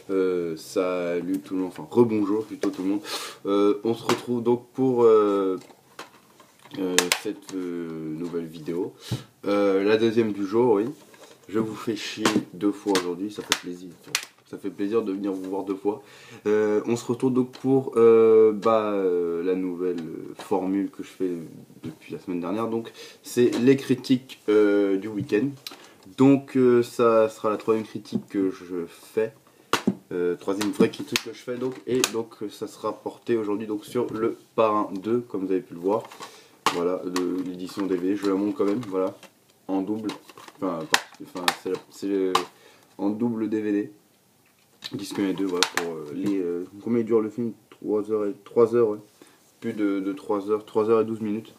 Salut tout le monde, enfin rebonjour plutôt tout le monde. On se retrouve donc pour cette nouvelle vidéo. La deuxième du jour, oui. Je vous fais chier 2 fois aujourd'hui, ça fait plaisir. Ça fait plaisir de venir vous voir 2 fois. On se retrouve donc pour la nouvelle formule que je fais depuis la semaine dernière. Donc c'est les critiques du week-end. Donc ça sera la troisième critique que je fais. Troisième vraie critique que je fais donc. Et donc ça sera porté aujourd'hui donc sur le Parrain 2, comme vous avez pu le voir. Voilà, l'édition DVD, je la montre quand même, voilà. En double. C'est en double DVD. Disque 1 et 2, voilà, pour combien dure le film? 3 heures, ouais. Plus de 3 heures, 3 heures et 12 minutes.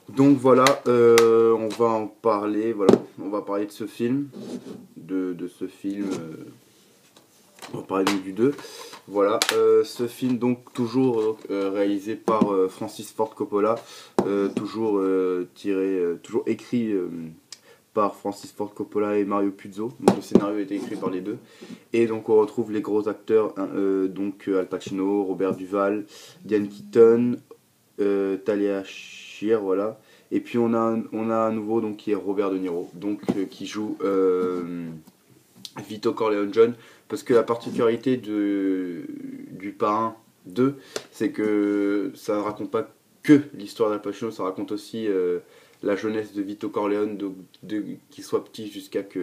Donc voilà, on va en parler, voilà. On va parler de ce film. De ce film. On va parler donc du 2. Voilà, ce film donc toujours réalisé par Francis Ford Coppola, toujours écrit par Francis Ford Coppola et Mario Puzo. Donc le scénario a été écrit par les deux. Et donc on retrouve les gros acteurs, donc Al Pacino, Robert Duvall, Diane Keaton, Talia Shire, voilà. Et puis on a un nouveau donc qui est Robert De Niro, donc qui joue Vito Corleone John, parce que la particularité du Parrain 2, c'est que ça ne raconte pas que l'histoire d'Al Pacino, ça raconte aussi la jeunesse de Vito Corleone, qu'il soit petit jusqu'à qu'il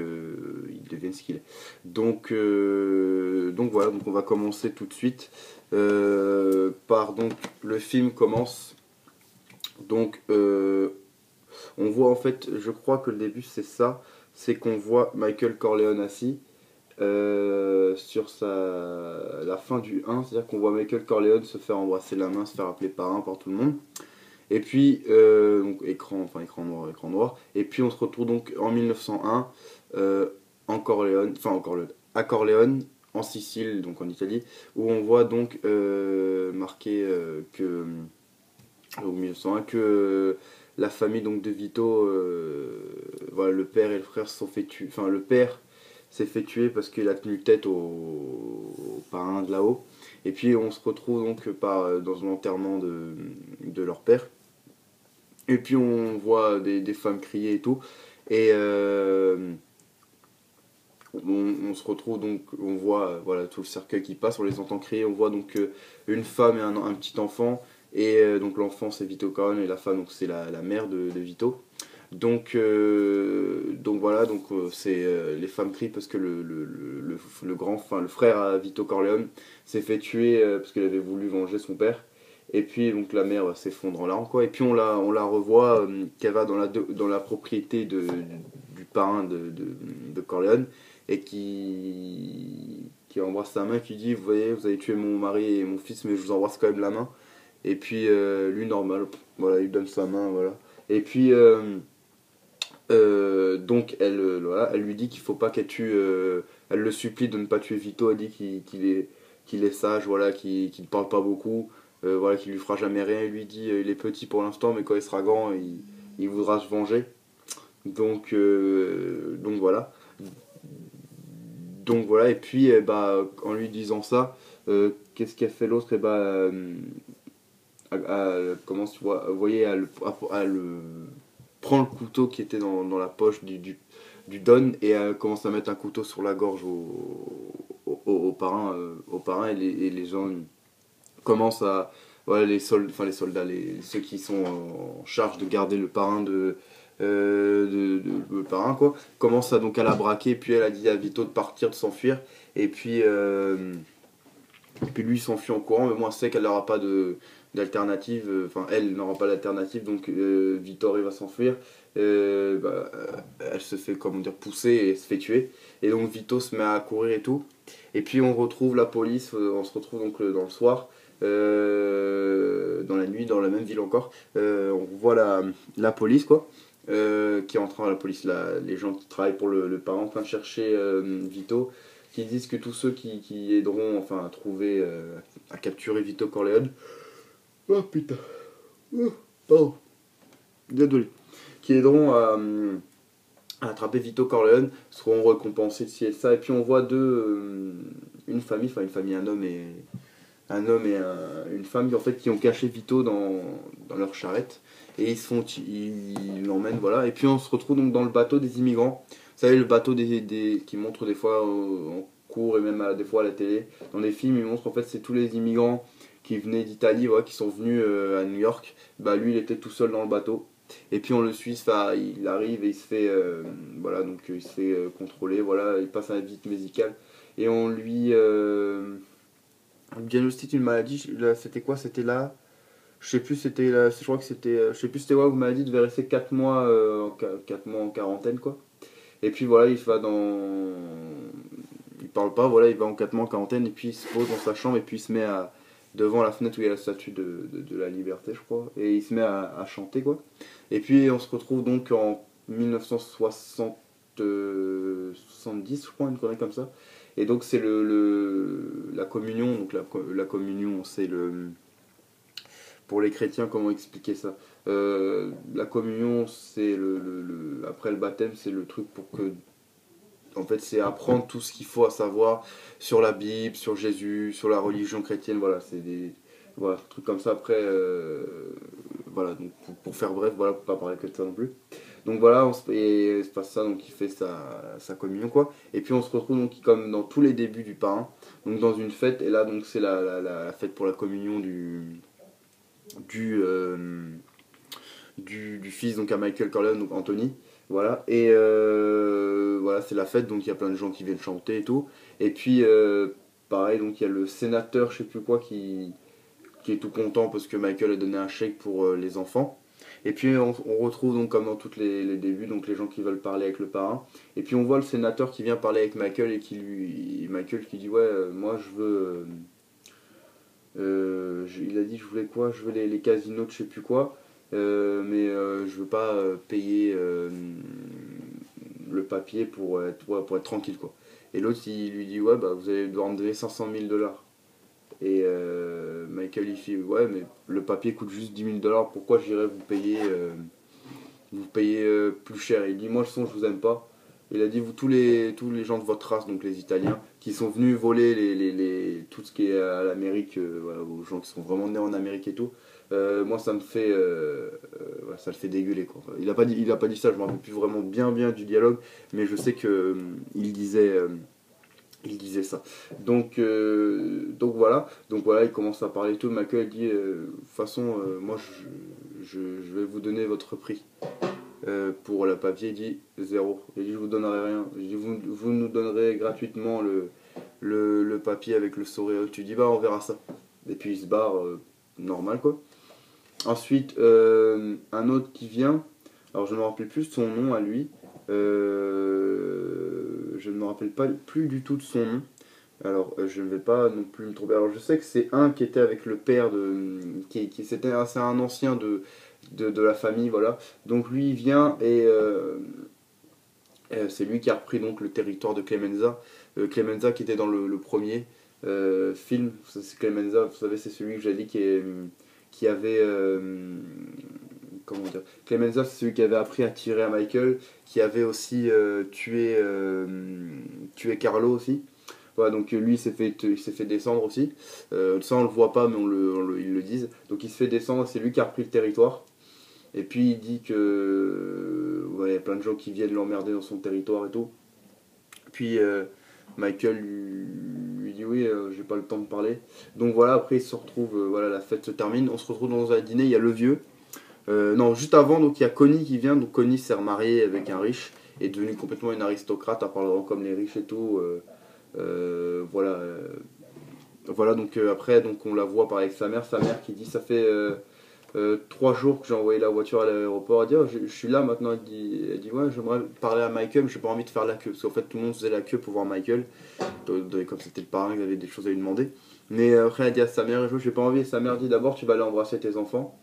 devienne ce qu'il est. Donc voilà, donc on va commencer tout de suite par donc le film commence. Donc on voit en fait, je crois que le début c'est ça, c'est qu'on voit Michael Corleone assis sur la fin du 1, c'est-à-dire qu'on voit Michael Corleone se faire embrasser la main, se faire appeler parrain par tout le monde. Et puis, donc écran noir. Et puis on se retrouve donc en 1901, à Corleone, en Sicile, donc en Italie, où on voit donc marqué en 1901 que la famille donc de Vito, voilà, le père et le frère se sont fait tuer. Enfin, le père s'est fait tuer parce qu'il a tenu tête au parrain de là-haut. Et puis on se retrouve donc dans un enterrement de leur père. Et puis on voit des femmes crier et tout. Et on se retrouve donc, on voit voilà, tout le cercueil qui passe, on les entend crier, on voit donc une femme et un petit enfant. Et donc l'enfant c'est Vito Corleone et la femme donc c'est la mère de Vito. Donc voilà, donc c'est les femmes crient parce que le frère à Vito Corleone s'est fait tuer parce qu'il avait voulu venger son père. Et puis donc la mère s'effondre en larmes quoi. Et puis on la revoit qu'elle va dans la propriété du parrain de Corleone et qui embrasse sa main, qui dit vous voyez vous avez tué mon mari et mon fils mais je vous embrasse quand même la main. Et puis lui normal, voilà il donne sa main voilà. Et puis donc voilà, elle lui dit qu'il faut pas qu'elle tue, elle le supplie de ne pas tuer Vito, elle dit qu'il est sage, voilà, qu'il ne parle pas beaucoup, voilà, qu'il lui fera jamais rien, il lui dit il est petit pour l'instant mais quand il sera grand il voudra se venger. Donc voilà. Donc voilà, et puis en lui disant ça, qu'est-ce qu'a fait l'autre? Et comment tu vois, vous voyez, à le prend le couteau qui était dans la poche du Don et commence à mettre un couteau sur la gorge au parrain et les gens commencent à voilà, les soldats, ceux qui sont en charge de garder le parrain le parrain quoi, commencent donc à la braquer, et puis elle a dit à Vito de partir, de s'enfuir, et puis lui s'enfuit en courant, mais moi je sais qu'elle n'aura pas d'alternative, enfin elle n'aura pas d'alternative, donc Victor il va s'enfuir, elle se fait comment dire pousser et se fait tuer, et donc Vito se met à courir et tout, et puis on retrouve la police, on se retrouve donc dans le soir, dans la nuit, dans la même ville encore, on voit la police quoi, qui est en train, la police, les gens qui travaillent pour le parent en train de chercher Vito, qui disent que tous ceux qui aideront enfin à trouver, à capturer Vito Corleone, oh putain, pardon, désolé, qui aideront à attraper Vito Corleone seront récompensés de ci et de ça. Et puis on voit une famille, enfin une famille, une femme en fait qui ont caché Vito dans leur charrette et ils l'emmènent, voilà. Et puis on se retrouve donc dans le bateau des immigrants. Vous savez, le bateau qui montre des fois en cours et même des fois à la télé, dans les films, ils montrent en fait c'est tous les immigrants qui venaient d'Italie, voilà, qui sont venus à New York. Bah lui il était tout seul dans le bateau. Et puis on le suit, enfin, il arrive et il se fait, voilà, donc il se fait contrôler, voilà, il passe à la visite médicale et on lui diagnostic une maladie. Là, c'était quoi? C'était là. Je sais plus, c'était là. Je crois que c'était. Je sais plus c'était quoi, vous m'avez dit, devait rester 4 mois, 4 mois en quarantaine, quoi. Et puis voilà, il va dans. Il parle pas, voilà, il va en 4 mois en quarantaine, et puis il se pose dans sa chambre, et puis il se met à. Devant la fenêtre où il y a la statue de la liberté, je crois. Et il se met à chanter, quoi. Et puis on se retrouve donc en 1960. 70, je crois, une connerie comme ça. Et donc c'est la communion, donc la communion c'est le... Pour les chrétiens, comment expliquer ça? La communion c'est après le baptême, c'est le truc pour que... En fait c'est apprendre tout ce qu'il faut à savoir sur la Bible, sur Jésus, sur la religion chrétienne, voilà, c'est des... Voilà, trucs comme ça après... voilà, donc pour faire bref, voilà, pour pas parler que de ça non plus. Donc voilà, et il se passe ça, donc il fait sa communion, quoi. Et puis on se retrouve donc comme dans tous les débuts du parrain, donc dans une fête, et là donc c'est la fête pour la communion du, euh, du fils donc à Michael Corleone, donc Anthony. Voilà, et voilà, c'est la fête, donc il y a plein de gens qui viennent chanter et tout. Et puis pareil, donc il y a le sénateur, je sais plus quoi, qui est tout content parce que Michael a donné un chèque pour les enfants. Et puis on retrouve donc comme dans tous les débuts, donc les gens qui veulent parler avec le parrain. Et puis on voit le sénateur qui vient parler avec Michael et Michael qui dit ouais moi je veux il a dit je voulais quoi, je veux les casinos de je sais plus quoi, mais je veux pas payer le papier pour pour être tranquille, quoi. Et l'autre il lui dit ouais bah vous allez devoir me donner 500 000 $. Et Michael il fait ouais mais le papier coûte juste 10 000 $, pourquoi j'irais vous payer plus cher? Et il dit moi le son je vous aime pas. Il a dit vous tous les gens de votre race, donc les Italiens, qui sont venus voler tout ce qui est à l'Amérique, voilà, aux gens qui sont vraiment nés en Amérique et tout, moi ça me fait ouais, ça le fait dégueuler, quoi. Il a pas dit ça, je me rappelle plus vraiment bien du dialogue, mais je sais que il disait ça. Donc voilà, il commence à parler tout. Michael dit de toute façon, moi je vais vous donner votre prix. Pour le papier, il dit zéro. Il dit je vous donnerai rien. Il dit vous nous donnerez gratuitement le papier avec le sourire. Tu dis bah on verra ça. Et puis il se barre normal, quoi. Ensuite un autre qui vient. Alors je ne me rappelle plus de son nom à lui. Je ne me rappelle pas plus du tout de son nom. Alors je ne vais pas non plus me tromper. Alors je sais que c'est un qui était avec le père c'est un ancien de la famille, voilà. Donc lui il vient et c'est lui qui a repris donc le territoire de Clemenza. Clemenza qui était dans le premier film. C'est Clemenza, vous savez, c'est celui que j'ai dit qui avait comment dire, Clemenza c'est celui qui avait appris à tirer à Michael, qui avait aussi tué Carlo aussi. Voilà, donc lui il s'est fait descendre aussi. Ça on le voit pas mais ils le disent. Donc il se fait descendre, c'est lui qui a repris le territoire. Et puis il dit que ouais, y a plein de gens qui viennent l'emmerder dans son territoire et tout. Puis Michael lui dit oui, j'ai pas le temps de parler. Donc voilà, après il se retrouve, voilà, la fête se termine. On se retrouve dans un dîner, il y a le vieux. Non, juste avant, donc il y a Connie qui vient. Donc Connie s'est remariée avec un riche, est devenue complètement une aristocrate, en parlant comme les riches et tout. Voilà. Voilà, donc après, donc on la voit parler avec sa mère qui dit ça fait 3 jours que j'ai envoyé la voiture à l'aéroport. Elle dit oh, je suis là maintenant. Elle dit ouais, j'aimerais parler à Michael, mais j'ai pas envie de faire la queue. Parce qu'en fait, tout le monde faisait la queue pour voir Michael. Comme c'était le parrain, il avait des choses à lui demander. Mais après, elle dit à sa mère j'ai pas envie. Et sa mère dit d'abord, tu vas aller embrasser tes enfants.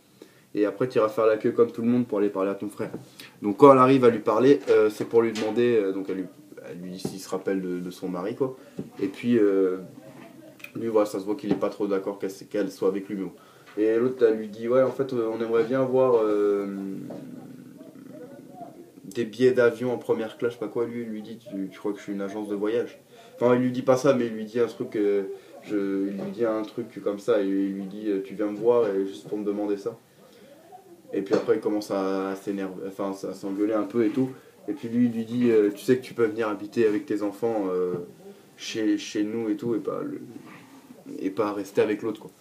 Et après, tu iras faire la queue comme tout le monde pour aller parler à ton frère. Donc, quand elle arrive à lui parler, c'est pour lui demander. Donc, elle lui dit s'il se rappelle de son mari, quoi. Et puis, lui, voilà, ça se voit qu'il est pas trop d'accord qu'elle soit avec lui. Mais bon. Et l'autre, elle lui dit ouais, en fait, on aimerait bien voir des billets d'avion en première classe, pas quoi. Lui dit tu crois que je suis une agence de voyage? Enfin, il lui dit pas ça, mais il lui dit un truc, il lui dit un truc comme ça, et il lui dit tu viens me voir et juste pour me demander ça. Et puis après il commence à s'énerver, enfin à s'engueuler un peu et tout. Et puis lui il lui dit tu sais que tu peux venir habiter avec tes enfants chez nous et tout, et pas rester avec l'autre quoi.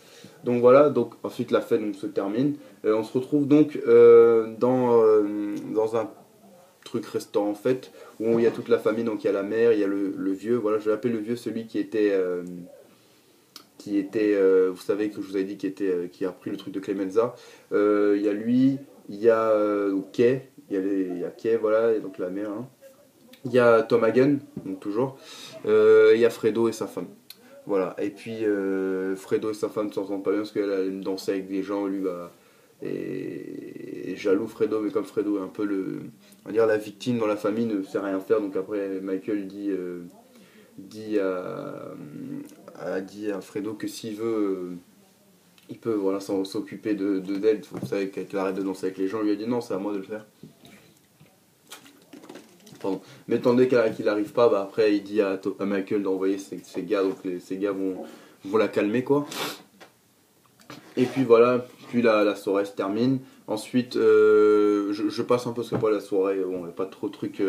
Donc voilà, donc ensuite la fête donc, se termine. On se retrouve donc dans un truc restaurant en fait, où il y a toute la famille, donc il y a la mère, il y a le vieux, voilà, je l'appelle le vieux, celui qui était, vous savez que je vous avais dit qui a repris le truc de Clemenza. Il y a lui, il y a Kay, il y a Kay, voilà, et donc la mère. Hein. Il y a Tom Hagen, donc toujours. Il y a Fredo et sa femme. Voilà, et puis Fredo et sa femme ne s'entendent pas bien parce qu'elle aime danser avec des gens, lui bah, et jaloux Fredo, mais comme Fredo est un peu on va dire la victime dans la famille, ne sait rien faire, donc après Michael dit à Fredo que s'il veut, il peut voilà, s'occuper d'elle. Vous savez qu'elle arrête de danser avec les gens. Il lui a dit non, c'est à moi de le faire. Pardon. Mais tandis qu'il n'arrive pas, bah, après il dit à Michael d'envoyer ses gars, donc ses gars vont la calmer quoi. Et puis voilà, puis la soirée se termine. Ensuite, je passe un peu ce que la soirée, bon, il n'y a pas trop de trucs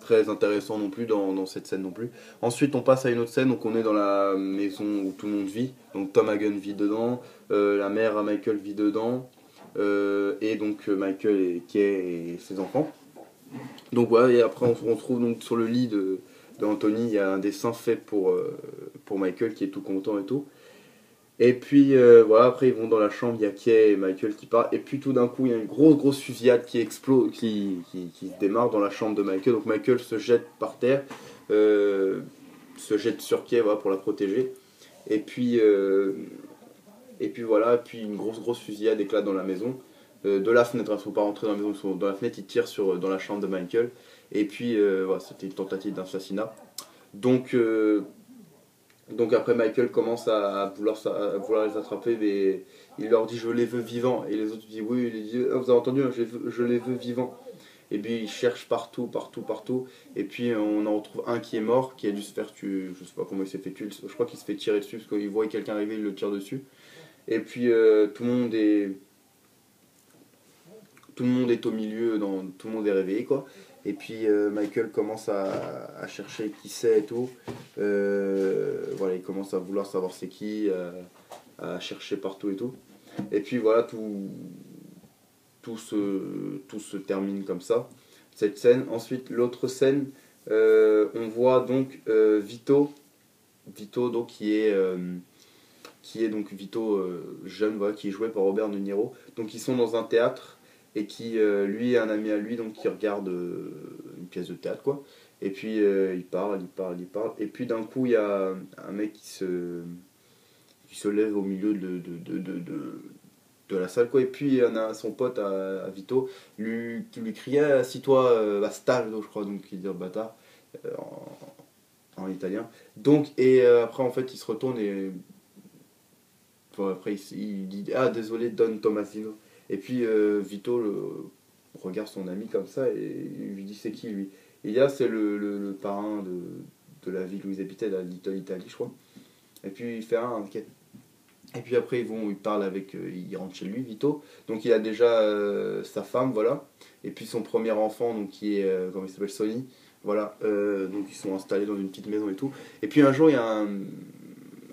très intéressant non plus dans cette scène non plus. Ensuite on passe à une autre scène, donc on est dans la maison où tout le monde vit, donc Tom Hagen vit dedans, la mère à Michael vit dedans, et donc Michael et Kay et ses enfants. Donc voilà, et après on se retrouve donc sur le lit de Anthony, il y a un dessin fait pour Michael qui est tout content et tout. Et puis voilà, après ils vont dans la chambre, il y a Kay et Michael qui partent, et puis tout d'un coup il y a une grosse fusillade qui explose, qui se démarre dans la chambre de Michael. Donc Michael se jette par terre, se jette sur Kay voilà, pour la protéger. Et puis voilà, puis une grosse fusillade éclate dans la maison. De la fenêtre, ils ne sont pas rentrés dans la maison, ils sont dans la fenêtre, ils tirent dans la chambre de Michael. Et puis voilà, c'était une tentative d'assassinat. Donc après Michael commence à vouloir les attraper, mais il leur dit je les veux vivants. Et les autres disent oui, il dit, oh, vous avez entendu, je les veux vivants. Et puis ils cherchent partout. Et puis on en retrouve un qui est mort, qui a dû se faire tuer, je sais pas comment il s'est fait tuer, je crois qu'il se fait tirer dessus parce qu'il voit quelqu'un arriver, il le tire dessus. Et puis tout le monde est au milieu, tout le monde est réveillé quoi. Et puis Michael commence à chercher qui c'est et tout. Voilà, il commence à vouloir savoir c'est qui, à chercher partout et tout. Et puis voilà, tout se termine comme ça, cette scène. Ensuite, l'autre scène, on voit donc Vito donc qui est donc Vito jeune, voilà, qui est joué par Robert De Niro. Donc ils sont dans un théâtre et qui lui est un ami à lui donc qui regarde une pièce de théâtre quoi. Et puis il parle. Et puis d'un coup il y a un mec qui se lève au milieu de la salle quoi. Et puis il y en a son pote à Vito qui lui criait assis-toi bastardo je crois, donc il dit bâtard en italien. Donc et après en fait il se retourne et bon, après il dit ah désolé Don Tomasino. Et puis Vito regarde son ami comme ça et lui dit c'est qui lui. Et là c'est le parrain de la ville où ils habitaient, la Little Italy je crois. Et puis il fait ok. Et puis après il parle avec, il rentre chez lui Vito. Donc il a déjà sa femme voilà. Et puis son premier enfant donc qui est comment il s'appelle Sonny. Voilà. Donc ils sont installés dans une petite maison et tout. Et puis un jour il y a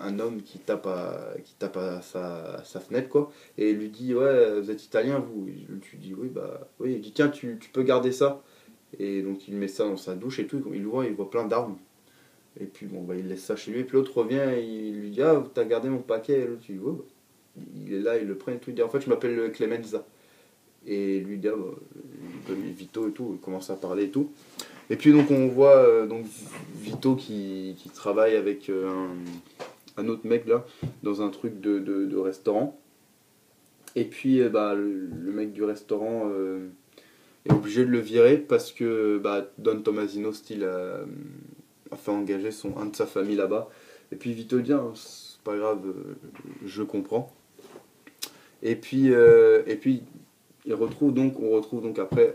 un homme qui tape à sa fenêtre quoi et il lui dit ouais vous êtes italien vous, tu dis oui bah oui, il dit tiens tu peux garder ça, et donc il met ça dans sa douche et tout, il voit plein d'armes, et puis bon bah il laisse ça chez lui, et puis l'autre revient et il lui dit ah t'as gardé mon paquet, et l'autre il dit ouais bah. Il est là, il le prend et tout, il dit en fait je m'appelle Clemenza, et lui dit ah, bah, il donne Vito et tout, il commence à parler et tout, et puis donc on voit donc Vito qui travaille avec un autre mec là dans un truc de restaurant, et puis bah, le mec du restaurant est obligé de le virer parce que bah, Don Tomasino style a fait engager un de sa famille là-bas, et puis Vito dit ah, c'est pas grave, je comprends, et puis on retrouve donc après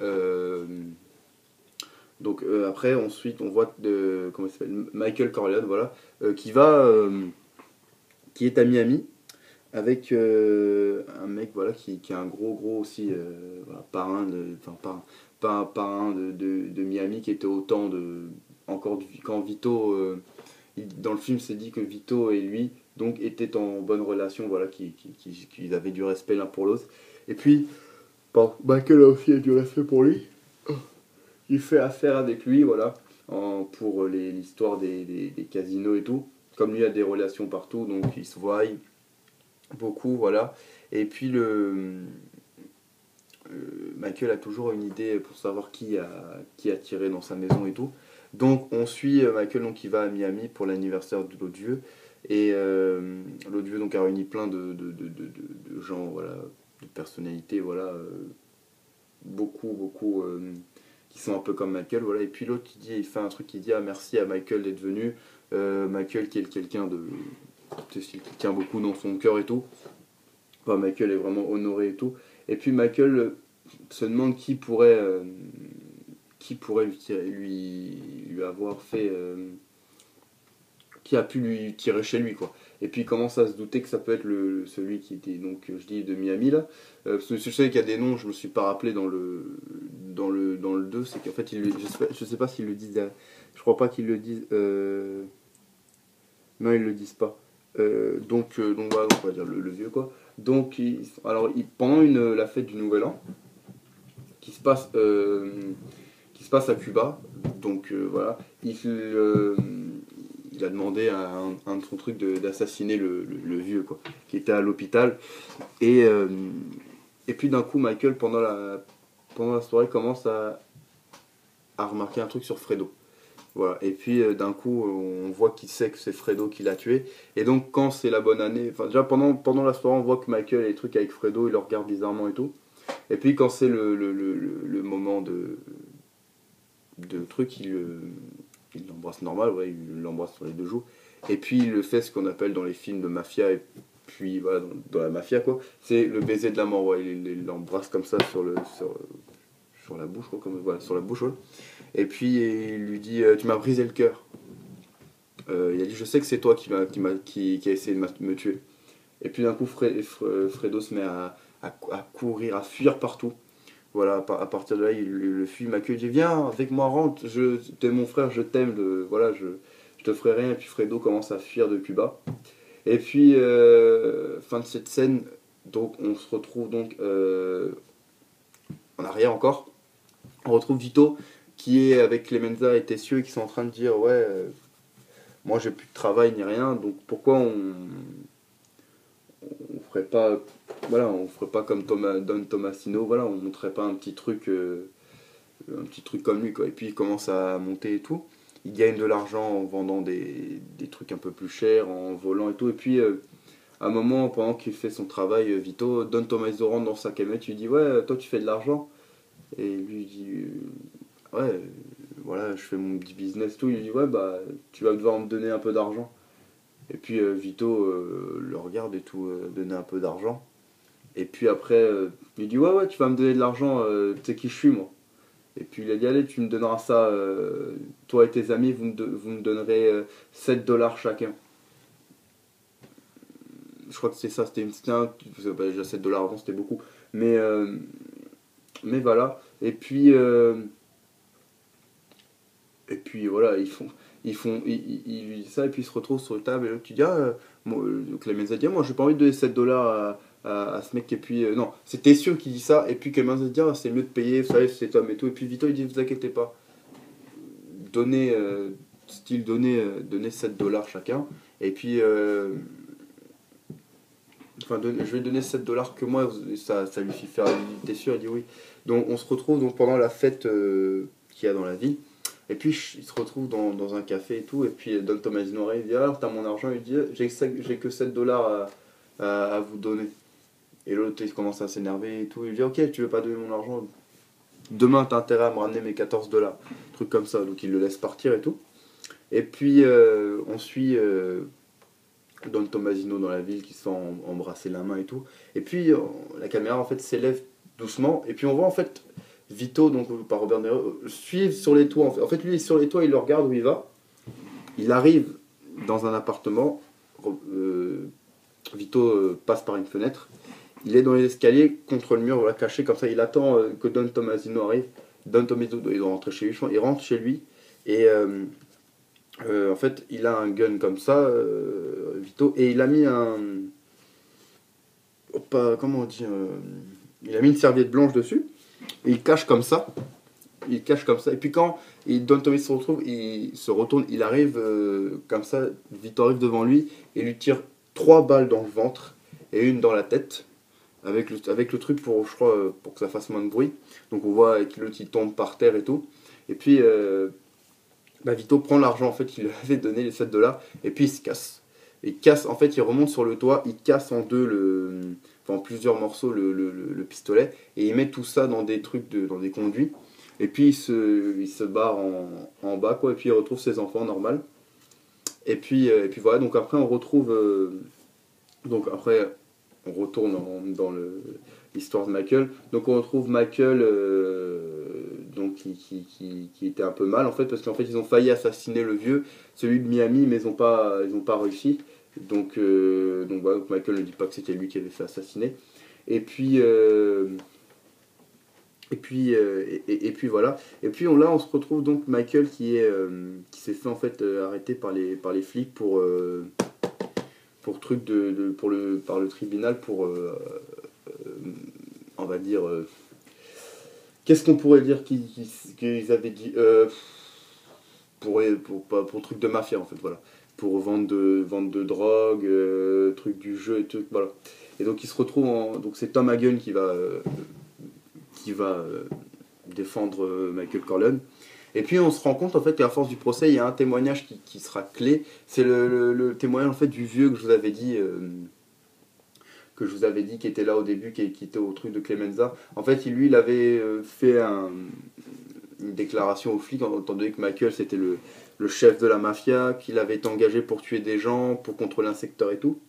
Donc après, ensuite, on voit comment il s'appelle, Michael Corleone, voilà, qui est à Miami avec un mec voilà qui est un gros aussi voilà, parrain enfin pas un parrain de Miami qui était autant de encore quand Vito dans le film c'est dit que Vito et lui donc étaient en bonne relation voilà qu'ils avaient du respect l'un pour l'autre et puis bon, Michael a aussi du respect pour lui il fait affaire avec lui voilà pour l'histoire des casinos et tout comme lui a des relations partout donc ils se voient beaucoup, voilà. Et puis Michael a toujours une idée pour savoir qui a tiré dans sa maison et tout. Donc on suit Michael donc il va à Miami pour l'anniversaire de l'autre vieux et l'autre vieux donc a réuni plein de gens voilà de personnalités voilà beaucoup qui sont un peu comme Michael voilà et puis l'autre il fait un truc il dit ah merci à Michael d'être venu Michael qui est quelqu'un de qui tient beaucoup dans son cœur et tout. Enfin, Michael est vraiment honoré et tout. Et puis Michael se demande qui pourrait lui avoir fait qui a pu lui tirer chez lui quoi. Et puis il commence à se douter que ça peut être celui qui était donc je dis de Miami là. Parce que je sais qu'il y a des noms, je me suis pas rappelé dans le 2, c'est qu'en fait je sais pas s'ils le disent. Je crois pas qu'ils le disent. Non, ils le disent pas. Donc voilà, donc on va dire le vieux quoi. Donc pendant la fête du Nouvel An, qui se passe, qui se passe à Cuba, donc voilà, il a demandé à un de son truc d'assassiner le vieux quoi, qui était à l'hôpital. Et puis d'un coup, Michael pendant la soirée commence à remarquer un truc sur Fredo. Voilà. Et puis d'un coup, on voit qu'il sait que c'est Fredo qui l'a tué. Et donc quand c'est la bonne année, enfin déjà pendant la soirée, on voit que Michael a des trucs avec Fredo, il le regarde bizarrement et tout. Et puis quand c'est le moment de truc, il l'embrasse normal, ouais, il l'embrasse sur les deux joues. Et puis il le fait ce qu'on appelle dans les films de mafia, et puis voilà, dans la mafia quoi, c'est le baiser de la mort, ouais, il l'embrasse comme ça sur la bouche, quoi, comme, voilà, sur la bouche, ouais. Et puis il lui dit tu m'as brisé le cœur. Il a dit je sais que c'est toi qui a essayé de me tuer. Et puis d'un coup Fredo se met à courir, à fuir partout. Voilà, à partir de là, il le fuit, Michael dit viens avec moi, rentre, t'es mon frère, je t'aime, voilà, je te ferai rien. Et puis Fredo commence à fuir de Cuba. Et puis fin de cette scène, donc on se retrouve donc en arrière encore. On retrouve Vito qui est avec Clemenza et Tessio et qui sont en train de dire ouais moi j'ai plus de travail ni rien donc pourquoi on ferait pas voilà on ferait pas comme Don Tomasino voilà on montrerait pas un petit truc comme lui quoi et puis il commence à monter et tout il gagne de l'argent en vendant des trucs un peu plus chers en volant et tout et puis à un moment pendant qu'il fait son travail Vito Don Tomasino rentre dans sa camionnette lui dit ouais toi tu fais de l'argent et lui il dit ouais voilà je fais mon petit business tout il dit ouais bah tu vas devoir me donner un peu d'argent et puis Vito le regarde et tout donner un peu d'argent et puis après il dit ouais tu vas me donner de l'argent tu sais qui je suis moi et puis il a dit allez tu me donneras ça toi et tes amis vous me donnerez 7 dollars chacun je crois que c'est ça c'était bah, déjà 7 dollars avant c'était beaucoup mais voilà et puis voilà, ils lui disent ça, et puis ils se retrouvent sur le table, et là tu dis, Clemens a dit, moi j'ai pas envie de donner 7 dollars à ce mec, et puis, non, c'était sûr qu'il dit ça, et puis Clemens a dit, c'est mieux de payer, vous savez, cet homme et tout, et puis Vito il dit, vous inquiétez pas, donnez, donnez 7 dollars chacun, et puis, je vais donner 7 dollars que moi, ça lui fit faire, t'es sûr, il dit oui. Donc on se retrouve donc pendant la fête qu'il y a dans la ville. Et puis il se retrouve dans un café et tout. Et puis Don Tomasino il dit alors t'as mon argent. Il dit j'ai que 7 dollars à vous donner. Et l'autre il commence à s'énerver et tout. Il dit ok tu veux pas donner mon argent. Demain t'as intérêt à me ramener mes 14 dollars. Truc comme ça. Donc il le laisse partir et tout. Et puis on suit Don Tomasino dans la ville qui se fait embrasser la main et tout. Et puis la caméra en fait s'élève doucement. Et puis on voit en fait Vito, donc par Robert De Niro, suivent sur les toits. En fait, lui, il est sur les toits, il le regarde où il va. Il arrive dans un appartement. euh, Vito passe par une fenêtre. Il est dans les escaliers, contre le mur, voilà, caché comme ça. Il attend que Don Tomasino arrive. Don Tomasino, il doit rentrer chez lui. Il rentre chez lui. Et en fait, il a un gun comme ça, Vito. Et il a mis un. Comment on dit il a mis une serviette blanche dessus. Et il cache comme ça. Il cache comme ça. Et puis quand Don Tommy se retrouve, il se retourne, il arrive comme ça, Vito arrive devant lui et lui tire 3 balles dans le ventre et une dans la tête. Avec le truc pour, je crois, pour que ça fasse moins de bruit. Donc on voit que l'autre il tombe par terre et tout. Et puis Vito prend l'argent en fait, il lui avait donné les 7 $. Et puis il se casse. Il casse, en fait il remonte sur le toit, il casse en deux en plusieurs morceaux le pistolet. Et il met tout ça dans des trucs, dans des conduits. Et puis il se barre en bas, quoi, et puis il retrouve ses enfants, normal. Et puis voilà, donc après on retrouve. Donc après on retourne dans l'histoire de Michael. Donc on retrouve Michael donc qui était un peu mal en fait, parce qu'en fait ils ont failli assassiner le vieux, celui de Miami, mais ils ont pas réussi. Donc voilà, donc Michael ne dit pas que c'était lui qui avait fait assassiner. Et puis. Et puis voilà. Et puis là, on se retrouve donc Michael qui s'est fait en fait arrêter par les flics pour truc par le tribunal pour on va dire qu'est-ce qu'on pourrait dire qu'ils avaient dit pour truc de mafia en fait, voilà, pour vente de drogue, truc du jeu et tout, voilà. Et donc il se retrouve donc c'est Tom Hagen qui va défendre Michael Corleone. Et puis on se rend compte en fait qu'à force du procès, il y a un témoignage qui sera clé. C'est le témoignage en fait du vieux que je vous avais dit, qui était là au début, qui était au truc de Clemenza. En fait, lui, il avait fait une déclaration aux flics, étant donné que Michael c'était le chef de la mafia, qu'il avait été engagé pour tuer des gens, pour contrôler un secteur et tout.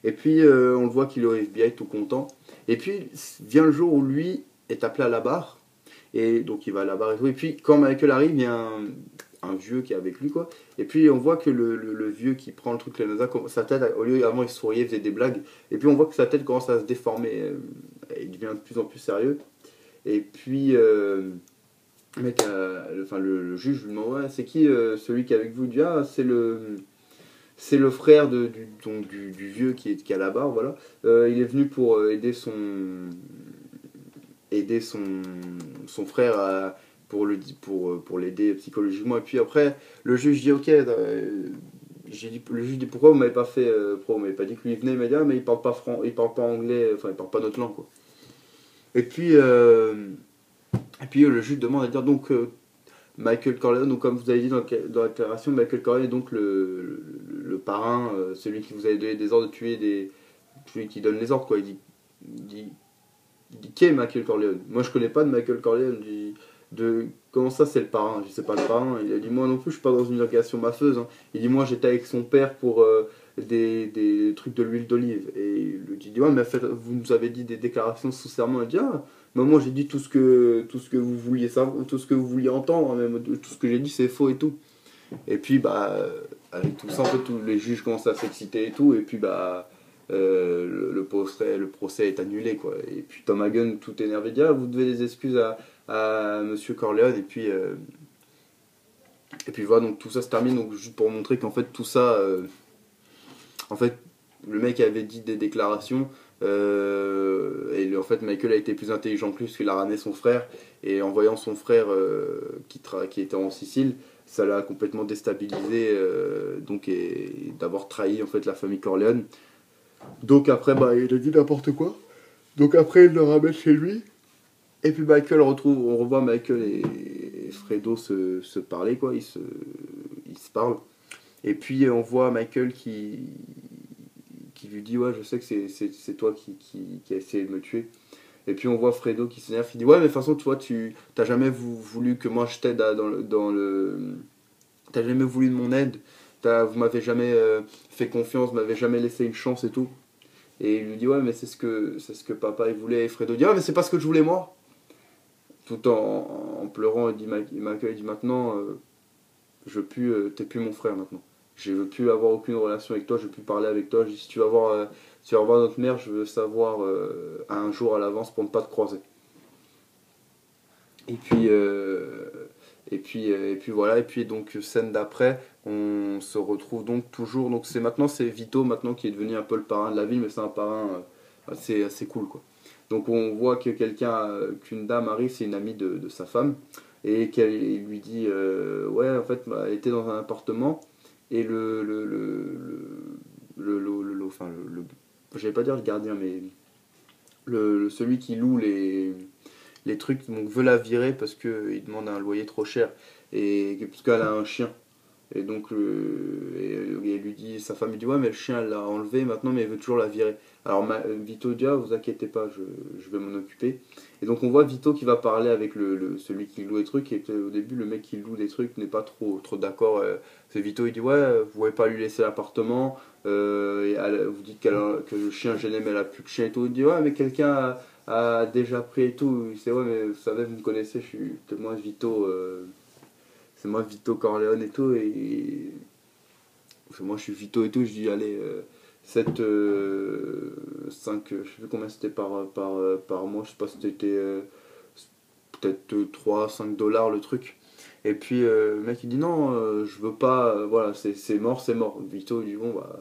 Et puis on le voit qu'il est au FBI tout content. Et puis vient le jour où lui est appelé à la barre. Et donc il va à la barre et tout. Et puis quand Michael arrive, il y a un vieux qui est avec lui, quoi. Et puis on voit que le vieux qui prend le truc Clemenza, sa tête, au lieu avant il souriait, il faisait des blagues. Et puis on voit que sa tête commence à se déformer. Il devient de plus en plus sérieux. Et puis le juge lui demande, ouais, c'est qui celui qui est avec vous? Il dit, ah, c'est le frère du vieux qui est à la barre, voilà. Il est venu pour aider son frère pour l'aider psychologiquement. Et puis après, le juge dit, ok, le juge dit, pourquoi vous m'avez pas dit que lui venait? Il m'a dit, ah, mais il parle pas anglais, enfin il parle pas notre langue, quoi. Et puis le juge demande à dire, donc Michael Corleone, donc comme vous avez dit dans la déclaration, Michael Corleone est donc le parrain, celui qui vous avait donné des ordres de tuer celui qui donne les ordres, quoi. Il dit qui est Michael Corleone? Moi je connais pas de Michael Corleone. Comment ça c'est le parrain? Je sais pas le parrain. Il a dit, moi non plus je suis pas dans une organisation maffeuse, hein. Il dit, moi j'étais avec son père pour des trucs de l'huile d'olive. Et il dit, ouais, mais en fait, vous nous avez dit des déclarations sous serment. Il dit, ah, mais moi j'ai dit tout ce que vous vouliez savoir, tout ce que vous vouliez entendre, hein, même tout ce que j'ai dit c'est faux et tout. Et puis avec tout ça en fait tous les juges commencent à s'exciter et tout. Et puis le procès est annulé, quoi. Et puis Tom Hagen tout énervé dit, ah, vous devez des excuses à Monsieur Corleone. Et puis voilà, donc tout ça se termine, donc juste pour montrer qu'en fait tout ça en fait le mec avait dit des déclarations et en fait Michael a été plus intelligent que lui parce qu'il a ramené son frère, et en voyant son frère qui était en Sicile, ça l'a complètement déstabilisé, donc, et d'avoir trahi en fait la famille Corleone. Donc après il a dit n'importe quoi, donc après il le ramène chez lui. Et puis on revoit Michael et Fredo se parler, quoi. Ils se parlent. Et puis on voit Michael qui lui dit, ouais, je sais que c'est toi qui a essayé de me tuer. Et puis on voit Fredo qui s'énerve, il dit, ouais, mais de toute façon, toi, tu t'as jamais voulu que moi je t'aide t'as jamais voulu de mon aide. Vous m'avez jamais fait confiance, vous m'avez jamais laissé une chance et tout. Et il lui dit, ouais, mais c'est ce que papa il voulait. Et Fredo dit, ouais, mais c'est pas ce que je voulais moi. tout en pleurant, Michael dit maintenant, t'es plus mon frère maintenant. Je veux plus avoir aucune relation avec toi, je veux plus parler avec toi. Je dis, si tu vas voir, si tu vas voir notre mère, je veux savoir un jour à l'avance pour ne pas te croiser. Et puis, et puis voilà, et puis donc scène d'après, on se retrouve donc toujours, donc c'est Vito maintenant qui est devenu un peu le parrain de la ville, mais c'est un parrain assez cool quoi. Donc on voit que qu'une dame arrive, c'est une amie de sa femme, et qu'elle lui dit, ouais en fait elle était dans un appartement, et enfin j'allais pas dire le gardien, mais celui qui loue les trucs, donc veut la virer parce qu'il demande un loyer trop cher et parce qu'elle a un chien. Et donc et elle lui dit, sa femme lui dit ouais mais le chien elle l'a enlevé maintenant mais elle veut toujours la virer. Alors Vito dit ah, vous inquiétez pas, je vais m'en occuper. Et donc on voit Vito qui va parler avec celui qui loue les trucs et au début le mec qui loue des trucs n'est pas trop d'accord. C'est Vito il dit ouais vous pouvez pas lui laisser l'appartement, et vous dites que le chien gêné mais elle a plus de chien et tout. Il dit ouais mais quelqu'un a déjà pris et tout. C'est ouais mais vous savez vous me connaissez, c'est moi Vito Corleone et tout, et moi je suis Vito et tout, je dis allez 7 5 je sais plus combien c'était par mois, je sais pas si c'était peut-être 3 5 dollars le truc. Et puis le mec il dit non je veux pas, voilà c'est mort c'est mort. Vito il dit bon bah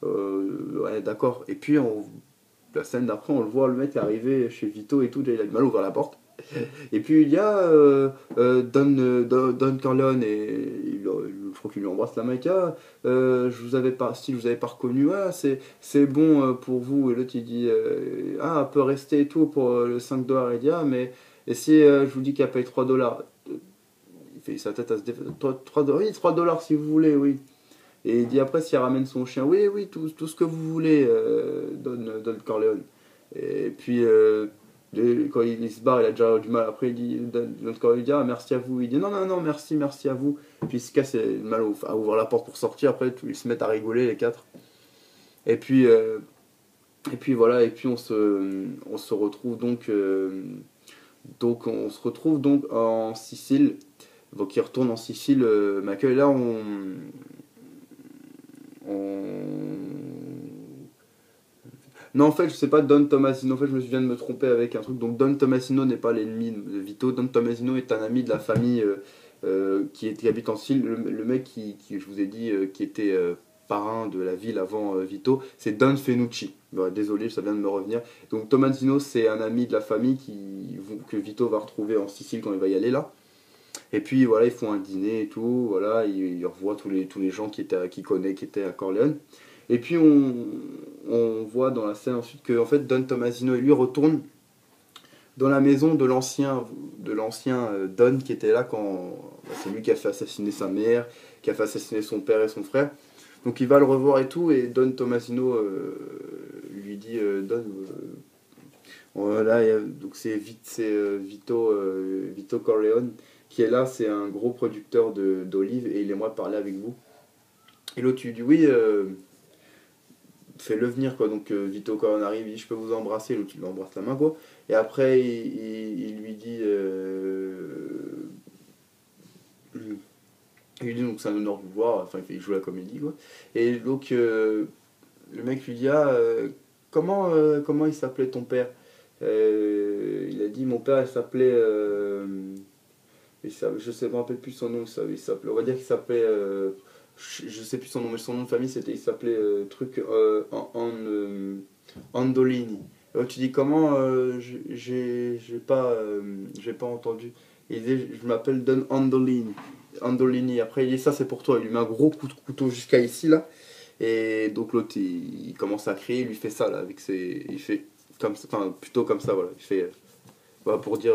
ouais d'accord. Et puis la scène d'après on le voit le mec arriver chez Vito et tout, déjà il a du mal à ouvrir la porte. Et puis il y a Don Corleone et je crois qu'il lui embrasse la maca. Si je vous avais pas reconnu, ah, c'est bon pour vous. Et l'autre il dit ah, elle peut rester et tout pour le 5 dollars. Il dit ah, mais et si je vous dis qu'elle paye 3 dollars, il fait sa tête à se défendre. 3 dollars, oui, 3 dollars si vous voulez, oui. Et il dit après, si elle ramène son chien, oui, oui, tout ce que vous voulez, Don Corleone. Et puis, quand il se barre, il a déjà du mal. Après, Don Corleone dit ah, merci à vous. Il dit non, non, non, merci à vous. Puis il se casse le mal à ouvrir la porte pour sortir. Après, ils se mettent à rigoler, les quatre. Et puis, voilà, et puis on se retrouve donc on se retrouve donc en Sicile. Donc il retourne en Sicile, Michael, et là non, en fait, je sais pas Don Tomasino. En fait, je me viens de me tromper avec un truc. Donc, Don Tomasino n'est pas l'ennemi de Vito. Don Tomasino est un ami de la famille qui habite en Sicile. Le mec qui, je vous ai dit, qui était parrain de la ville avant Vito, c'est Don Fenucci. Bon, désolé, ça vient de me revenir. Donc, Tomasino, c'est un ami de la famille que Vito va retrouver en Sicile quand il va y aller là. Et puis voilà, ils font un dîner et tout, voilà, il revoit tous les gens qui étaient à Corleone. Et puis on voit dans la scène ensuite que en fait Don Tomasino et lui retournent dans la maison de l'ancien Don qui était là quand c'est lui qui a fait assassiner sa mère, qui a fait assassiner son père et son frère. Donc il va le revoir et tout, et Don Tomasino lui dit Don voilà, donc c'est Vito Corleone qui est là, c'est un gros producteur d'olives et il aimerait parler avec vous. Et l'autre lui dit oui, fais-le venir quoi. Donc Vito Corleone arrive, il dit je peux vous embrasser, l'autre il lui embrasse la main quoi. Et après il lui dit donc c'est un honneur de vous voir, enfin il joue la comédie quoi. Et donc le mec lui dit ah comment il s'appelait ton père. Il a dit mon père il s'appelait je sais, me rappelle plus son nom, on va dire qu'il s'appelait je sais plus son nom, mais son nom de famille il s'appelait Andolini. Alors tu dis comment j'ai pas entendu. Il dit je m'appelle Don Andolini. Après il dit ça c'est pour toi, il lui met un gros coup de couteau jusqu'à ici là. Et donc l'autre il commence à crier, il lui fait ça là avec il fait comme ça, enfin plutôt comme ça voilà, il fait voilà, pour dire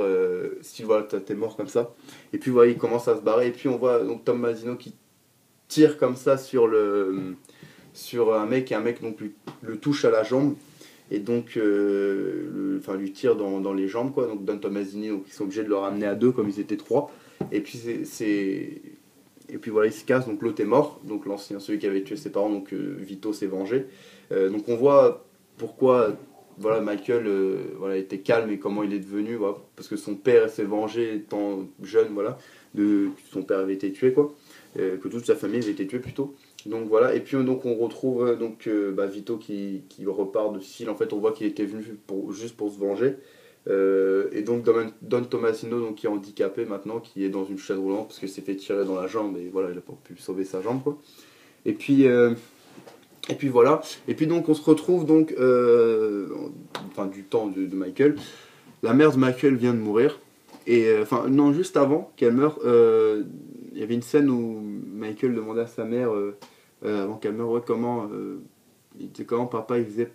si voilà t'es mort comme ça. Et puis voilà il commence à se barrer, et puis on voit donc Tom Masino qui tire comme ça sur un mec, et un mec donc le touche à la jambe, et donc lui tire dans les jambes quoi. Donc Don Tomasini, donc ils sont obligés de le ramener à deux comme ils étaient trois. Et puis et puis voilà, il se casse, donc l'autre est mort, donc l'ancien, celui qui avait tué ses parents, donc Vito s'est vengé. Donc on voit pourquoi voilà, Michael voilà, était calme et comment il est devenu, voilà, parce que son père s'est vengé étant jeune, voilà, son père avait été tué, quoi, que toute sa famille avait été tuée plutôt. Donc voilà, et puis donc on retrouve Vito qui repart de Sicile. En fait, on voit qu'il était venu juste pour se venger. Et donc Don Tomasino, donc, qui est handicapé maintenant, qui est dans une chaise roulante parce qu'il s'est fait tirer dans la jambe et voilà, il n'a pas pu sauver sa jambe, quoi. Et puis, euh, et puis voilà. Et puis donc on se retrouve donc, enfin du temps de Michael. La mère de Michael vient de mourir. Et enfin non, juste avant qu'elle meure, il y avait une scène où Michael demandait à sa mère, avant qu'elle meure, ouais, il disait comment papa il faisait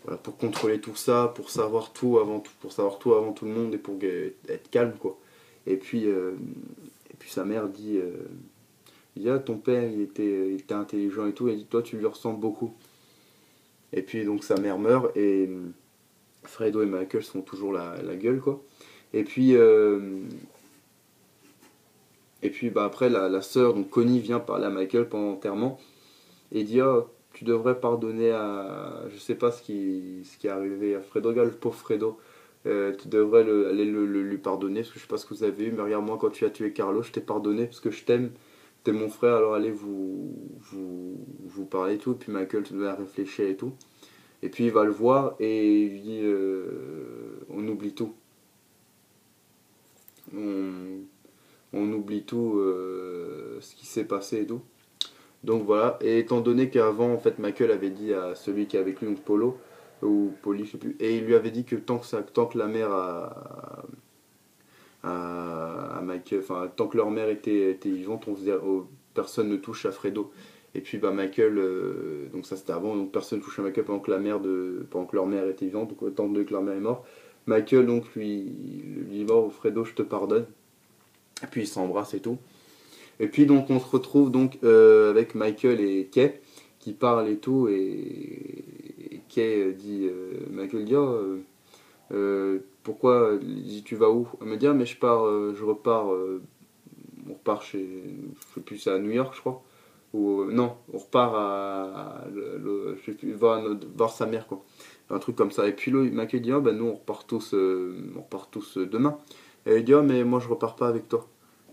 voilà, pour contrôler tout ça, pour savoir tout avant tout, pour savoir tout avant tout le monde et pour être calme, quoi. Et puis, euh, et puis sa mère dit ah, ton père il était intelligent et tout, elle dit toi tu lui ressembles beaucoup. Et puis donc sa mère meurt et Fredo et Michael sont toujours la gueule, quoi. Et puis, euh, et puis après la sœur, donc Connie, vient parler à Michael pendant l'enterrement et dit ah, tu devrais pardonner à. Je sais pas ce qui est arrivé à Fredo, regarde le pauvre Fredo. Tu devrais aller lui pardonner parce que je sais pas ce que vous avez eu, mais regarde, moi quand tu as tué Carlo, je t'ai pardonné parce que je t'aime, t'es mon frère, alors allez vous parler et tout. Et puis Michael te doit réfléchir et tout. Et puis il va le voir et il lui dit on oublie tout. On, on oublie tout ce qui s'est passé et tout. Donc voilà, et étant donné qu'avant, en fait, Michael avait dit à celui qui est avec lui, donc Polo, ou Poli, je sais plus, et il lui avait dit que tant que la mère à Michael, enfin, tant que leur mère était vivante, personne ne touche à Fredo. Et puis bah Michael, donc ça c'était avant, donc personne ne touche à Michael pendant que leur mère était vivante, donc autant donné que leur mère est morte. Michael donc lui dit bon Fredo je te pardonne. Et puis ils s'embrassent et tout. Et puis donc on se retrouve donc avec Michael et Kay qui parlent et tout et Kay dit Michael dit oh, pourquoi il dit tu vas où? Elle me dit ah, mais je repars on repart chez je sais plus c'est à New York je crois ou non on repart je sais plus voir sa mère quoi un truc comme ça et puis là Michael dit ah ben nous on repart tous demain et elle dit ah mais moi je repars pas avec toi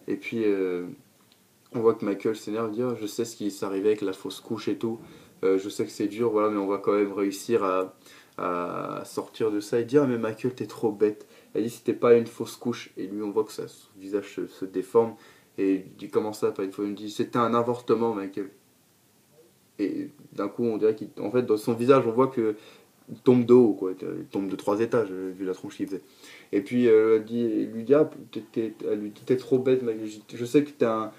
et puis on voit que Michael s'énerve, dit oh, je sais ce qui s'est arrivé avec la fausse couche et tout, je sais que c'est dur, voilà, mais on va quand même réussir à sortir de ça. Il dit ah mais Michael t'es trop bête. Elle dit c'était pas une fausse couche et lui on voit que son visage se déforme et il dit comment ça pas une fausse. Il me dit c'était un avortement Michael. Et d'un coup on dirait qu'en fait dans son visage on voit que il tombe de haut quoi, il tombe de 3 étages vu la tronche qu'il faisait. Et puis elle lui dit ah elle lui dit t'es trop bête Michael. Je sais que t'es un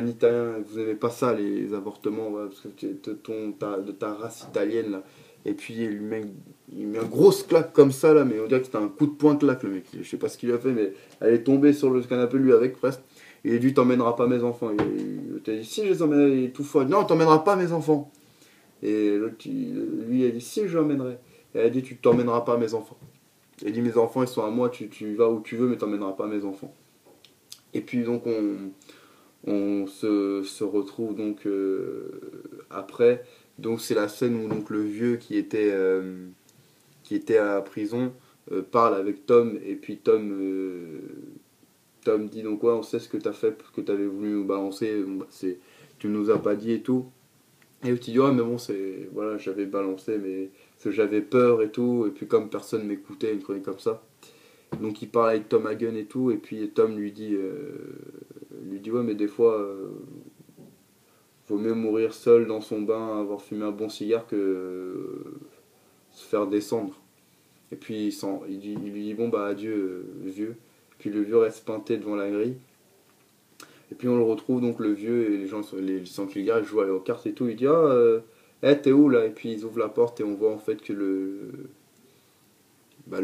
Italien, vous n'aimez pas ça les avortements, ouais, parce que de ta race italienne là. Et puis il met une grosse claque comme ça là, mais on dirait que c'était un coup de poing claque le mec. Je sais pas ce qu'il a fait, mais elle est tombée sur le canapé lui avec presque. Et il dit t'emmèneras pas mes enfants. Il t'a dit si je les emmène, il est tout fort. Non t'emmèneras pas mes enfants. Et l'autre lui il a dit si je l'emmènerai. Et elle a dit tu t'emmèneras pas mes enfants. Il a dit mes enfants ils sont à moi, tu vas où tu veux mais t'emmèneras pas mes enfants. Et puis donc on se retrouve donc après. Donc c'est la scène où donc le vieux qui était à la prison parle avec Tom et puis Tom dit donc ouais on sait ce que t'as fait, ce que t'avais voulu nous balancer, bon, bah, tu nous as pas dit et tout. Et tu dis ouais mais bon c'est voilà j'avais balancé mais parce que j'avais peur et tout et puis comme personne m'écoutait une chronique comme ça. Donc il parle avec Tom Hagen et tout et puis Tom lui dit ouais mais des fois vaut mieux mourir seul dans son bain, avoir fumé un bon cigare que se faire descendre. Et puis il lui dit bon bah adieu vieux. Puis le vieux reste peinté devant la grille. Et puis on le retrouve donc le vieux et les gens les sans qu'ils ils jouent aux cartes et tout. Il dit ah t'es où là? Et puis ils ouvrent la porte et on voit en fait que le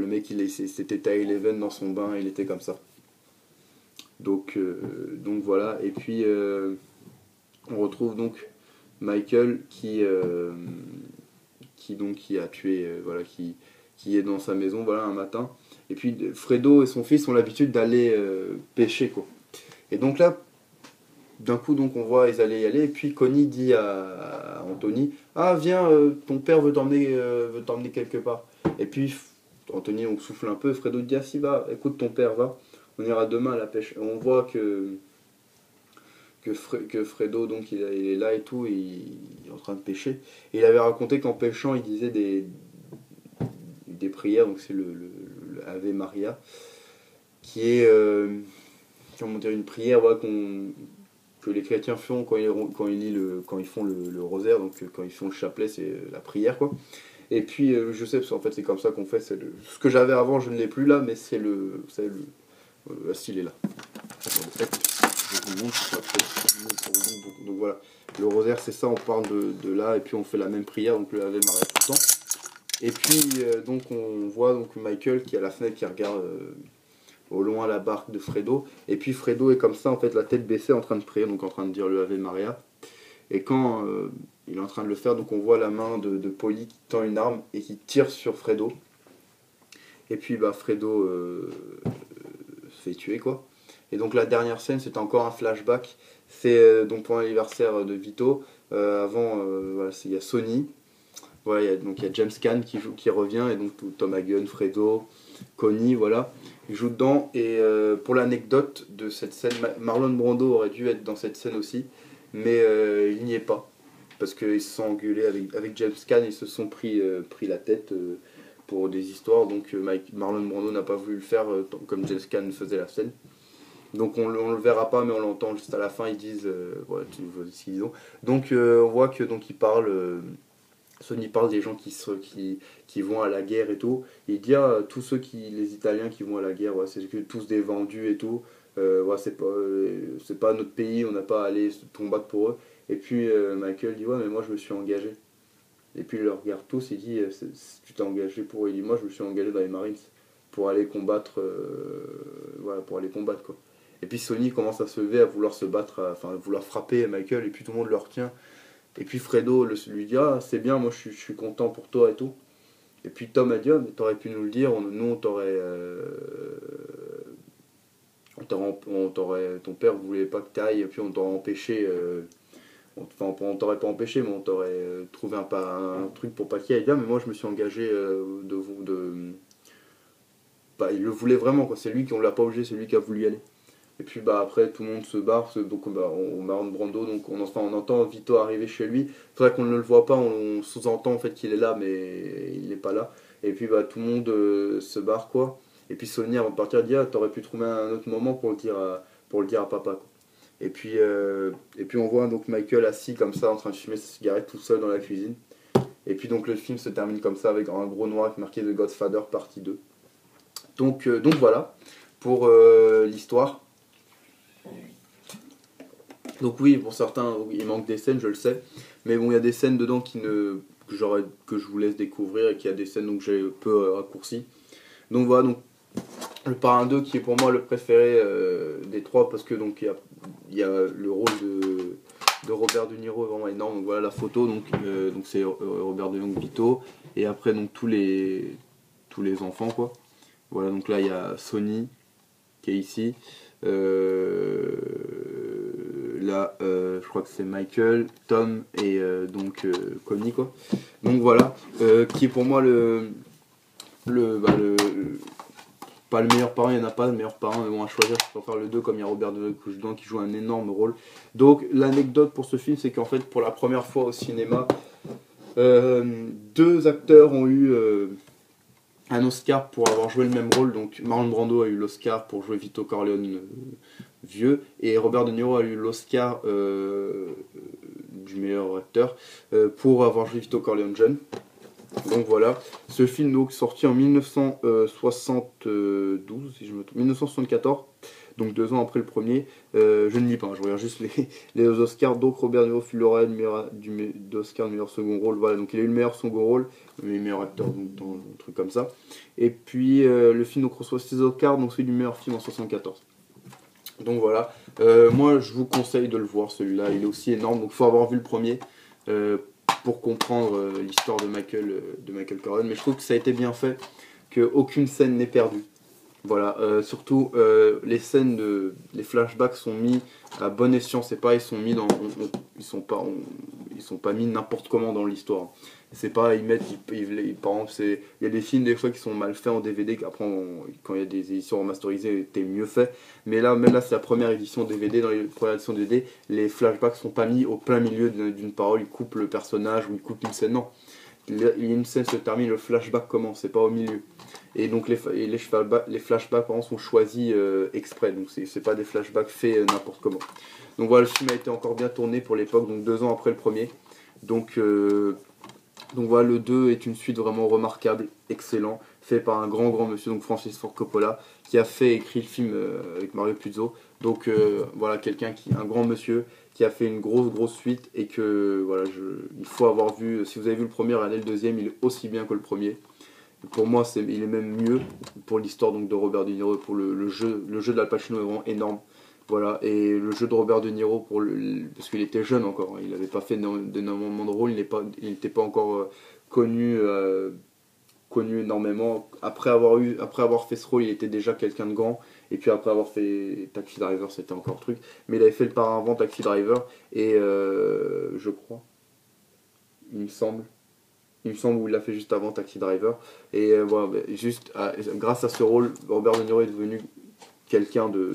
mec c'était à Eleven dans son bain, il était comme ça. Donc voilà. Et puis on retrouve donc Michael qui a tué voilà qui est dans sa maison voilà un matin et puis Fredo et son fils ont l'habitude d'aller pêcher quoi et donc là d'un coup, donc on voit ils allaient y aller, et puis Connie dit à Anthony, ah viens, ton père veut t'emmener quelque part. Et puis Anthony on souffle un peu, Fredo dit, ah si va, écoute ton père va, on ira demain à la pêche. Et on voit que Fredo donc il est là et tout, et il est en train de pêcher. Et il avait raconté qu'en pêchant il disait des prières, donc c'est le Ave Maria, qui est comment dire, une prière voilà, que les chrétiens font quand ils font le rosaire, donc quand ils font le chapelet, c'est la prière quoi. Et puis je sais, parce qu'en fait c'est comme ça qu'on fait, ce que j'avais avant, je ne l'ai plus là, mais c'est vous savez, la style est là. Attendez, je vous montre, donc voilà, le rosaire c'est ça, on part de là, et puis on fait la même prière, donc le Ave Maria tout le temps. Et puis donc on voit donc Michael qui est à la fenêtre qui regarde au loin la barque de Fredo, et puis Fredo est comme ça en fait la tête baissée en train de prier, donc en train de dire le Ave Maria. Et quand il est en train de le faire, donc on voit la main de Polly qui tend une arme et qui tire sur Fredo. Et puis bah Fredo se fait tuer quoi. Et donc la dernière scène, c'est encore un flashback. C'est donc pour l'anniversaire de Vito. Avant, voilà, il y a Sony. Voilà, donc il y a James Caan qui revient, et donc Tom Hagen, Fredo, Connie, voilà, ils jouent dedans. Et pour l'anecdote de cette scène, Marlon Brando aurait dû être dans cette scène aussi, mais il n'y est pas, parce qu'ils se sont engueulés avec James Caan, ils se sont pris la tête pour des histoires, donc Marlon Brando n'a pas voulu le faire comme James Caan faisait la scène. Donc on le verra pas, mais on l'entend juste à la fin, ils disent, voilà, tu vois ce qu'ils ont. Donc on voit que donc ils parlent... Sony parle des gens qui vont à la guerre et tout. Il dit à tous les Italiens qui vont à la guerre, ouais, c'est tous des vendus et tout. Ouais, c'est pas notre pays, on n'a pas à aller se combattre pour eux. Et puis Michael dit ouais, mais moi je me suis engagé. Et puis il le regarde tous, il dit tu t'es engagé pour. Il dit moi je me suis engagé dans les Marines pour aller combattre, voilà, pour aller combattre quoi. Et puis Sony commence à se lever, à vouloir se battre, enfin à vouloir frapper Michael, et puis tout le monde le retient. Et puis Fredo lui dit ah c'est bien, moi je suis content pour toi et tout. Et puis Tom a dit ah mais t'aurais pu nous le dire, nous on t'aurait ton père voulait pas que t'ailles, et puis on t'aurait empêché, enfin on t'aurait pas empêché, mais on t'aurait trouvé un truc pour pas qu'il y aille. Il dit ah mais moi je me suis engagé bah, il le voulait vraiment quoi, c'est lui qui on l'a pas obligé, c'est lui qui a voulu y aller. Et puis bah après tout le monde se barre, donc bah, on Marlon Brando, donc on entend Vito arriver chez lui. C'est vrai qu'on ne le voit pas, on sous-entend en fait qu'il est là, mais il n'est pas là. Et puis bah tout le monde se barre quoi. Et puis Sony avant de partir dit ah t'aurais pu trouver un autre moment pour le dire à papa quoi. Et puis on voit donc Michael assis comme ça en train de fumer sa cigarette tout seul dans la cuisine. Et puis donc le film se termine comme ça avec un gros noir marqué The Godfather partie 2. Donc voilà pour l'histoire. Donc oui, pour certains, il manque des scènes, je le sais. Mais bon, il y a des scènes dedans que je vous laisse découvrir, et qu'il y a des scènes donc j'ai peu raccourci. Donc voilà, donc le Parrain 2 qui est pour moi le préféré des trois, parce que donc il y a le rôle de Robert De Niro est vraiment énorme. Donc voilà la photo, donc c'est Robert De Niro, Vito, et après donc tous les enfants quoi. Voilà, donc là il y a Sony qui est ici. Là, je crois que c'est Michael, Tom et donc Connie quoi. Donc voilà, qui est pour moi pas le meilleur parent, il n'y en a pas de meilleur parent, mais bon à choisir, je préfère le 2 comme il y a Robert De Niro qui joue un énorme rôle. Donc l'anecdote pour ce film, c'est qu'en fait pour la première fois au cinéma, deux acteurs ont eu un Oscar pour avoir joué le même rôle. Donc Marlon Brando a eu l'Oscar pour jouer Vito Corleone vieux, et Robert De Niro a eu l'Oscar du meilleur acteur pour avoir joué Vito Corleone jeune. Donc voilà, ce film donc sorti en 1972, si je me trompe, 1974, donc 2 ans après le premier. Je ne lis pas, je regarde juste les Oscars. Donc Robert De Niro fut lauréat d'Oscar de meilleur second rôle. Voilà, donc il a eu le meilleur second rôle, le meilleur acteur donc, dans un truc comme ça. Et puis le film donc reçoit 6 Oscars, donc celui du meilleur film en 1974. Donc voilà, moi je vous conseille de le voir celui-là, il est aussi énorme, donc il faut avoir vu le premier pour comprendre l'histoire de Michael Corleone. Mais je trouve que ça a été bien fait, qu'aucune scène n'est perdue. Voilà, surtout les flashbacks sont mis à bon escient, c'est pas, ils sont mis ils sont pas mis n'importe comment dans l'histoire. C'est pas, ils mettent, par exemple, il y a des films des fois qui sont mal faits en DVD, qu'après, quand il y a des éditions remasterisées, t'es mieux fait. Mais là, même là, c'est la première édition DVD, dans les premières éditions DVD, les flashbacks sont pas mis au plein milieu d'une parole, ils coupent le personnage ou ils coupent une scène, non. Il y a une scène se termine, le flashback commence, c'est pas au milieu. Et donc les flashbacks par exemple, sont choisis exprès, donc c'est pas des flashbacks faits n'importe comment. Donc voilà, le film a été encore bien tourné pour l'époque, donc 2 ans après le premier. Donc, euh, donc voilà, le 2 est une suite vraiment remarquable, excellent, fait par un grand monsieur, donc Francis Ford Coppola, qui a fait et écrit le film avec Mario Puzo. Donc voilà, un grand monsieur, qui a fait une grosse suite et que voilà, il faut avoir vu, si vous avez vu le premier, regardez le deuxième, il est aussi bien que le premier. Pour moi, il est même mieux pour l'histoire donc de Robert De Niro, pour le jeu de Al Pacino est vraiment énorme. Voilà, et le jeu de Robert De Niro, parce qu'il était jeune encore, hein, il n'avait pas fait d'énormément de rôles, il n'était pas encore connu énormément. Après avoir fait ce rôle, il était déjà quelqu'un de grand, et puis après avoir fait Taxi Driver, c'était encore truc. Mais il avait fait le parrain avant Taxi Driver, et je crois, il me semble. Il me semble où il l'a fait juste avant Taxi Driver. Et voilà, grâce à ce rôle, Robert De Niro est devenu quelqu'un de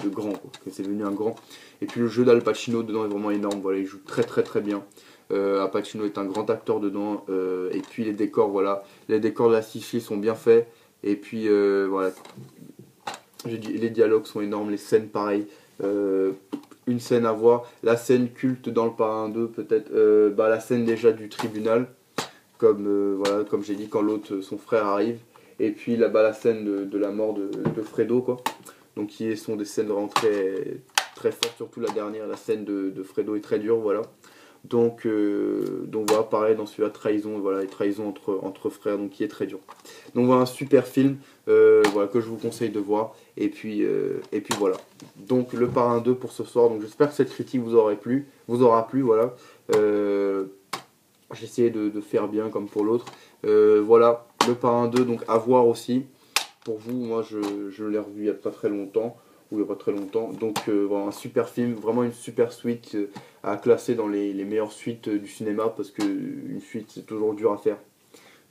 grand, quoi. C'est devenu un grand. Et puis le jeu d'Al Pacino dedans est vraiment énorme. Voilà, il joue très bien. Al Pacino est un grand acteur dedans. Et puis les décors, voilà, les décors de la Sicile sont bien faits. Et puis voilà, les dialogues sont énormes, les scènes pareil. Une scène à voir, la scène culte dans le Parrain 2 peut-être, la scène déjà du tribunal voilà, comme j'ai dit, quand son frère arrive, et puis là-bas la scène de la mort de Fredo, quoi. Donc qui sont des scènes vraiment très fortes, surtout la dernière, la scène de Fredo est très dure, voilà. Donc voilà, pareil dans celui-là, trahison, voilà, les trahisons entre frères, donc qui est très dur. Donc voilà, un super film, voilà, que je vous conseille de voir, et puis voilà. Donc le Parrain 2 pour ce soir, donc j'espère que cette critique vous aura plu, voilà. J'ai essayé de faire bien comme pour l'autre. Voilà, le Parrain 2, donc à voir aussi. Pour vous, moi je l'ai revu il n'y a pas très longtemps. Ou il n'y a pas très longtemps. Donc voilà, un super film, vraiment une super suite à classer dans les meilleures suites du cinéma. Parce qu'une suite c'est toujours dur à faire.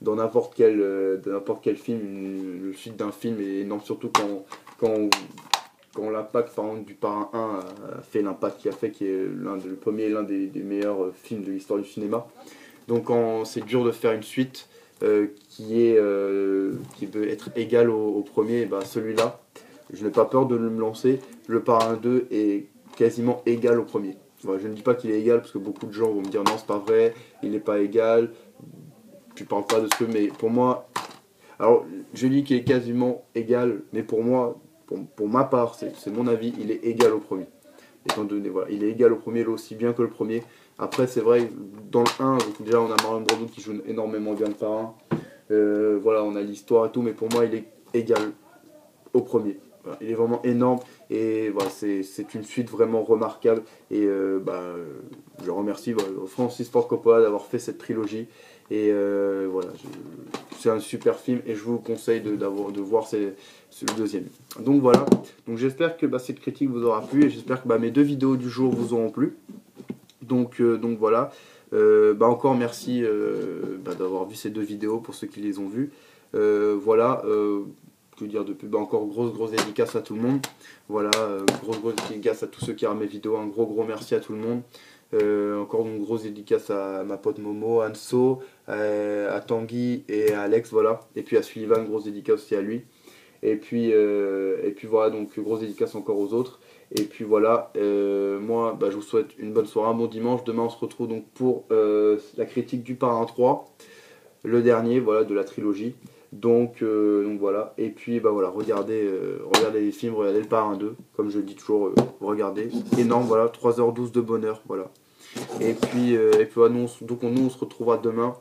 Dans n'importe quel film, une suite d'un film est énorme. Surtout quand l'impact par exemple, du Parrain 1 a fait l'impact qu'il a fait, qui est le premier et l'un des meilleurs films de l'histoire du cinéma. Donc c'est dur de faire une suite qui peut être égale au premier, bah, celui-là, je n'ai pas peur de me lancer. Le Parrain 2 est quasiment égal au premier. Voilà, je ne dis pas qu'il est égal parce que beaucoup de gens vont me dire non, c'est pas vrai, il n'est pas égal, tu parles pas de ce que, mais pour moi, alors je dis qu'il est quasiment égal, mais pour moi, pour ma part, c'est mon avis, il est égal au premier. Étant donné, voilà, il est égal au premier, aussi bien que le premier. Après, c'est vrai, dans le 1, déjà on a Marlon Brando qui joue énormément bien le Parrain. Voilà, on a l'histoire et tout, mais pour moi, il est égal au premier. Voilà, il est vraiment énorme et voilà, c'est une suite vraiment remarquable. Et je remercie Francis Ford Coppola d'avoir fait cette trilogie. Et voilà, c'est un super film et je vous conseille de voir le deuxième. Donc voilà, donc j'espère que cette critique vous aura plu et j'espère que mes 2 vidéos du jour vous auront plu. Donc voilà, encore merci d'avoir vu ces 2 vidéos pour ceux qui les ont vues. Voilà, que dire de plus, encore grosse dédicace à tout le monde. Voilà, grosse dédicace à tous ceux qui regardent mes vidéos, un gros merci à tout le monde. Encore une grosse dédicace à ma pote Momo, à Anso, à Tanguy et à Alex, voilà. Et puis à Sullivan, grosse dédicace aussi à lui. Et puis voilà, donc grosse dédicace encore aux autres. Et puis voilà, moi je vous souhaite une bonne soirée, un bon dimanche. Demain on se retrouve donc pour la critique du Parrain 3, le dernier voilà, de la trilogie. Donc voilà, et puis voilà, regardez les films, regardez le Parrain 2, comme je le dis toujours, regardez, énorme, voilà, 3h12 de bonheur, voilà. Et puis voilà, nous on se retrouvera demain.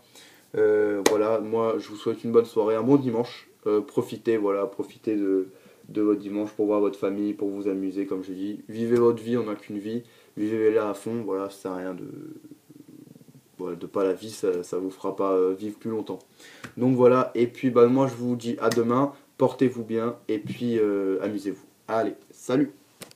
Voilà, moi je vous souhaite une bonne soirée, un bon dimanche. Profitez de votre dimanche pour voir votre famille, pour vous amuser, comme je dis. Vivez votre vie, on n'a qu'une vie. Vivez-la à fond, voilà, ça sert à rien de pas la vie, ça vous fera pas vivre plus longtemps. Donc voilà, et puis moi je vous dis à demain Portez-vous bien et puis amusez-vous. Allez, salut!